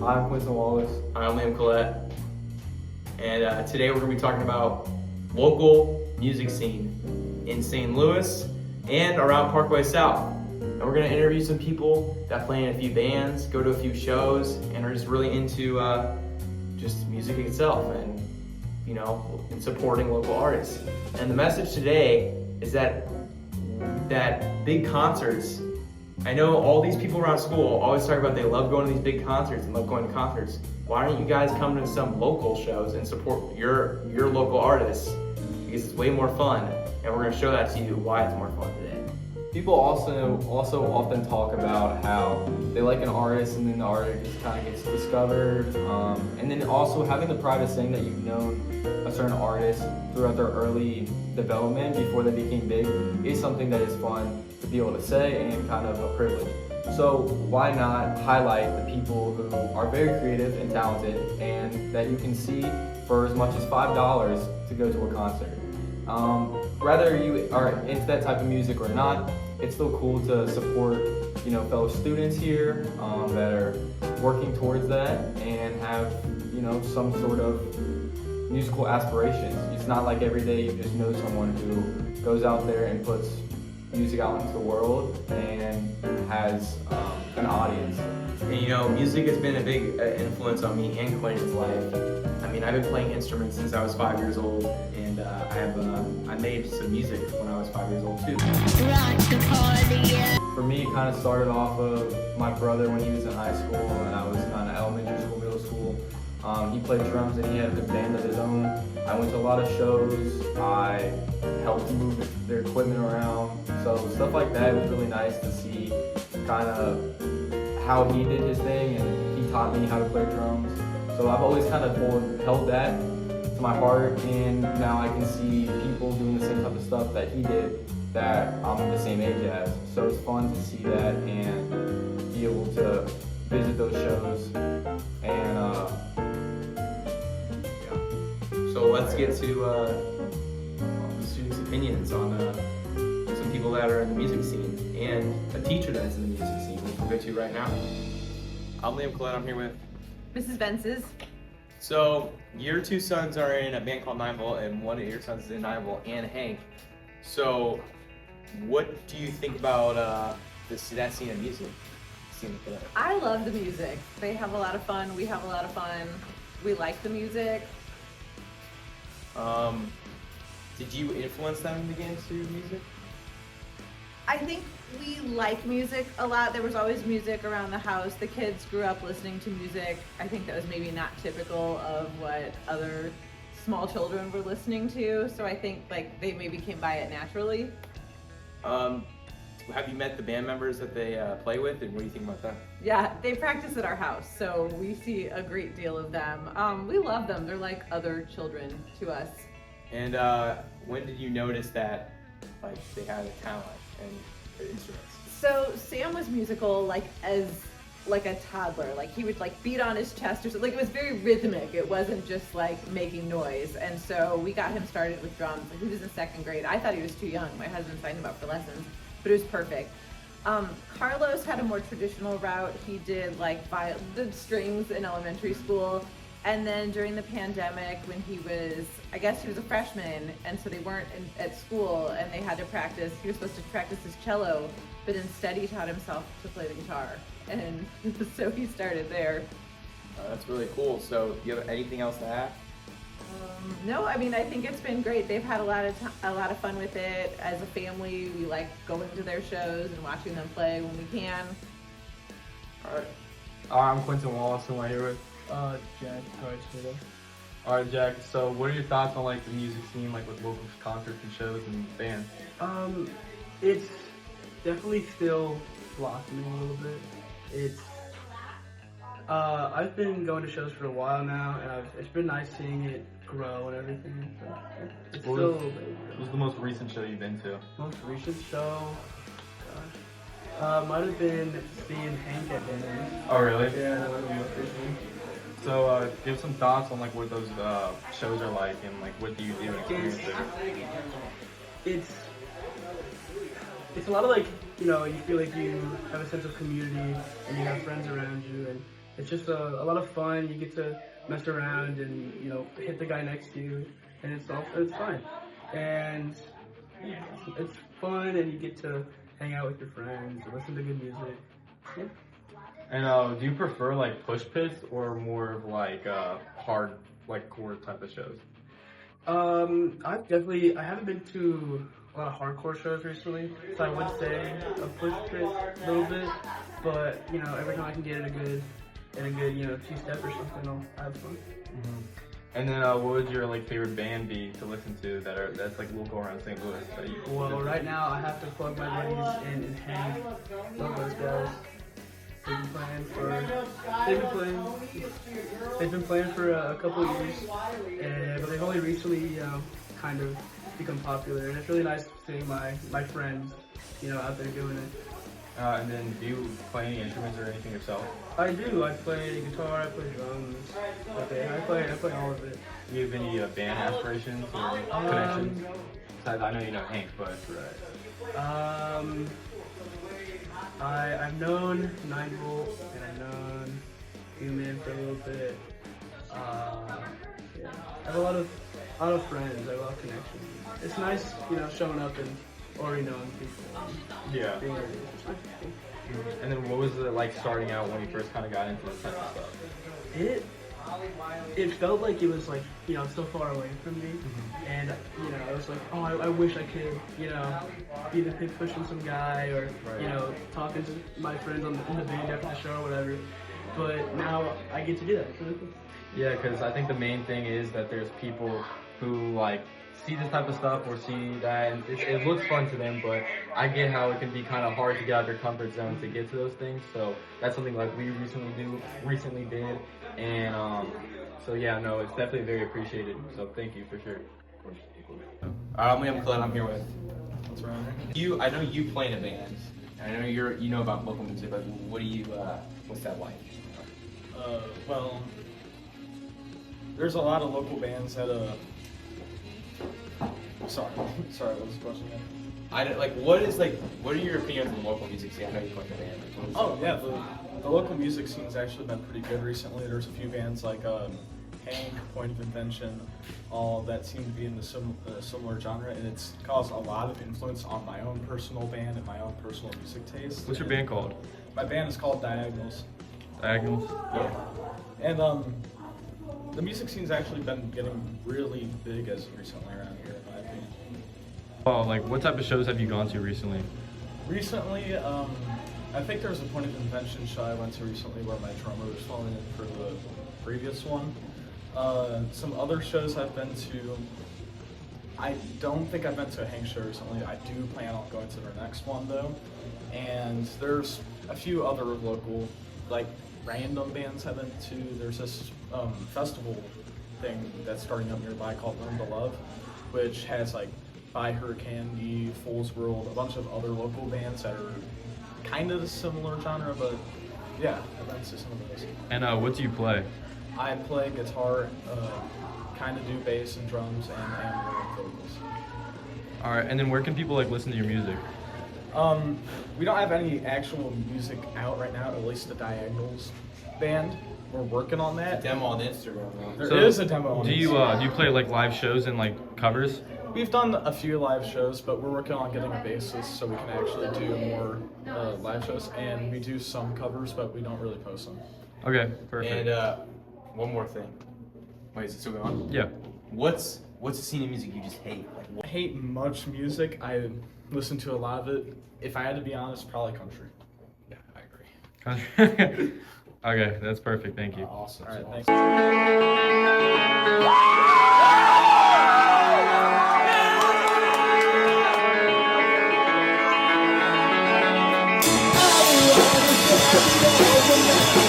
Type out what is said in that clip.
I'm Quinton Wallace. I'm Liam Collette, and today we're going to be talking about local music scene in St. Louis and around Parkway South. And we're going to interview some people that play in a few bands, go to a few shows, and are just really into just music itself and, you know, and supporting local artists. And the message today is that big concerts. I know all these people around school always talk about they love going to these big concerts and love going to concerts. Why don't you guys come to some local shows and support your local artists? Because it's way more fun, and we're going to show that to you why it's more fun today. People also often talk about how they like an artist and then the artist just kind of gets discovered. And then also having the pride of saying that you've known a certain artist throughout their early development before they became big is something that is fun to be able to say and kind of a privilege. So why not highlight the people who are very creative and talented and that you can see for as much as $5 to go to a concert. Whether you are into that type of music or not, it's still cool to support, you know, fellow students here that are working towards that and have, you know, some sort of musical aspirations. It's not like every day you just know someone who goes out there and puts music out into the world and has an audience. And you know, music has been a big influence on me and Quentin's life. I mean, I've been playing instruments since I was 5 years old, and I made some music when I was 5 years old too. For me, it kind of started off of my brother when he was in high school, and I was kind of elementary school, middle school. He played drums and he had a band of his own. I went to a lot of shows. I helped move their equipment around. So stuff like that was really nice to see kind of how he did his thing, and he taught me how to play drums. So I've always kind of held that to my heart, and now I can see people doing the same type of stuff that he did that I'm the same age as. So it's fun to see that and be able to visit those shows and So let's get to the students' opinions on some people that are in the music scene and a teacher that's in the music scene, which we'll get to right now. I'm Liam Collette. I'm here with Mrs. Vences. So your two sons are in a band called 9 Volt, and one of your sons is in 9 Volt, and Hank. So what do you think about that scene of music? I love the music. They have a lot of fun. We have a lot of fun. We like the music. Did you influence them to get into music? I think we like music a lot. There was always music around the house. The kids grew up listening to music. I think that was maybe not typical of what other small children were listening to. So I think like they maybe came by it naturally. Have you met the band members that they play with, and what do you think about that? Yeah, they practice at our house, so we see a great deal of them. We love them. They're like other children to us. And when did you notice that like they had a talent and their instruments? So Sam was musical as a toddler. Like he would like beat on his chest or something. Like it was very rhythmic. It wasn't just like making noise. And so we got him started with drums. He was in 2nd grade. I thought he was too young. My husband signed him up for lessons, but it was perfect. Carlos had a more traditional route. He did like did strings in elementary school. And then during the pandemic, when he was a freshman, and so they weren't at school, and they had to practice. He was supposed to practice his cello, but instead he taught himself to play the guitar, and so he started there. That's really cool. So, do you have anything else to add? No, I mean I think it's been great. They've had a lot of fun with it. As a family, we like going to their shows and watching them play when we can. All right. I'm Quinton Wallace, who am I here with? Jack, how are you? Alright, Jack, so what are your thoughts on like the music scene, like with local concerts and shows and bands? It's definitely still blossoming a little bit. It's I've been going to shows for a while now, and it's been nice seeing it grow and everything. So it's still a little bit. What was the most recent show you've been to? Most recent show, gosh, might have been seeing Hank at Denny's. Oh, really? Yeah, that was the most recent. So, give some thoughts on like what those shows are like, and like what do you do to experience it? It's a lot of like, you know, you feel like you have a sense of community and you have friends around you, and it's just a lot of fun. You get to mess around and hit the guy next to you, and it's fun. And yeah, it's fun, and you get to hang out with your friends, listen to good music. Yeah. And do you prefer like push pits or more of like hard like core type of shows? I haven't been to a lot of hardcore shows recently, so I would say a push pit a little bit, but every time I can get in a good two-step or something, I'll have fun. Mm-hmm. And then what would your like favorite band be to listen to that's like local around St. Louis? Well, right now I have to plug my buddies and Hank. Love those guys. They've been playing for a couple of years, but they've only recently kind of become popular, and it's really nice seeing my friends out there doing it. And then do you play any instruments or anything yourself? I do. I play guitar. I play drums. I play all of it. Do you have any band aspirations or connections? Besides, I know you know Hank, but I've known 9 Volt and I've known Human for a little bit. Yeah. I have a lot of friends. I have a lot of connections. It's nice, showing up and already knowing people. Yeah. Being able to- And then what was it like starting out when you first kind of got into this type of stuff? It felt like it was like so far away from me, and I was like, oh, I wish I could either pick pushing some guy or talking to my friends in the band after the show or whatever. But now I get to do that. Yeah, because I think the main thing is that there's people who like see this type of stuff or see that, and it looks fun to them, but I get how it can be kind of hard to get out of their comfort zone to get to those things. So that's something like we recently did, and so yeah, no, it's definitely very appreciated. So thank you for sure. I'm Liam Collette. I'm here with. What's around there? I know you play in a band. I know you know about local music, but what do you? What's that like? Well, there's a lot of local bands that Sorry, what was the question again? What are your opinions on local music scene? I know you play in a band. Oh yeah, the local music scene's actually been pretty good recently. There's a few bands like Hank, Point of Invention, all that seem to be in the similar genre, and it's caused a lot of influence on my own personal band and my own personal music taste. What's your band called? My band is called Diagonals. Diagonals? Yeah. And the music scene's actually been getting really big as recently around here, in my opinion. Oh, like what type of shows have you gone to recently? Recently, I think there was a Point of Invention show I went to recently where my drummer was filling in for the previous one. Some other shows I've been to, I don't think I've been to a Hank show recently. I do plan on going to their next one though. And there's a few other local, like random bands I've been to. There's this festival thing that's starting up nearby called Learn to Love, which has like By Hurricane, Fool's World, a bunch of other local bands that are kind of a similar genre, but yeah, I've been to some of those. And what do you play? I play guitar, kind of do bass and drums, and vocals. All right, and then where can people like listen to your music? We don't have any actual music out right now, at least the Diagonals band. We're working on that. Demo on Instagram. There is a demo on Do you play like live shows and like covers? We've done a few live shows, but we're working on getting a bassist so we can actually do more live shows. And we do some covers, but we don't really post them. Okay, perfect. And one more thing. Wait, is it still going on? Yeah. What's the scene of music you just hate? I hate much music. I listen to a lot of it. If I had to be honest, probably country. Yeah, I agree. Okay, that's perfect. Thank you. Awesome. All right, Awesome. thanks. I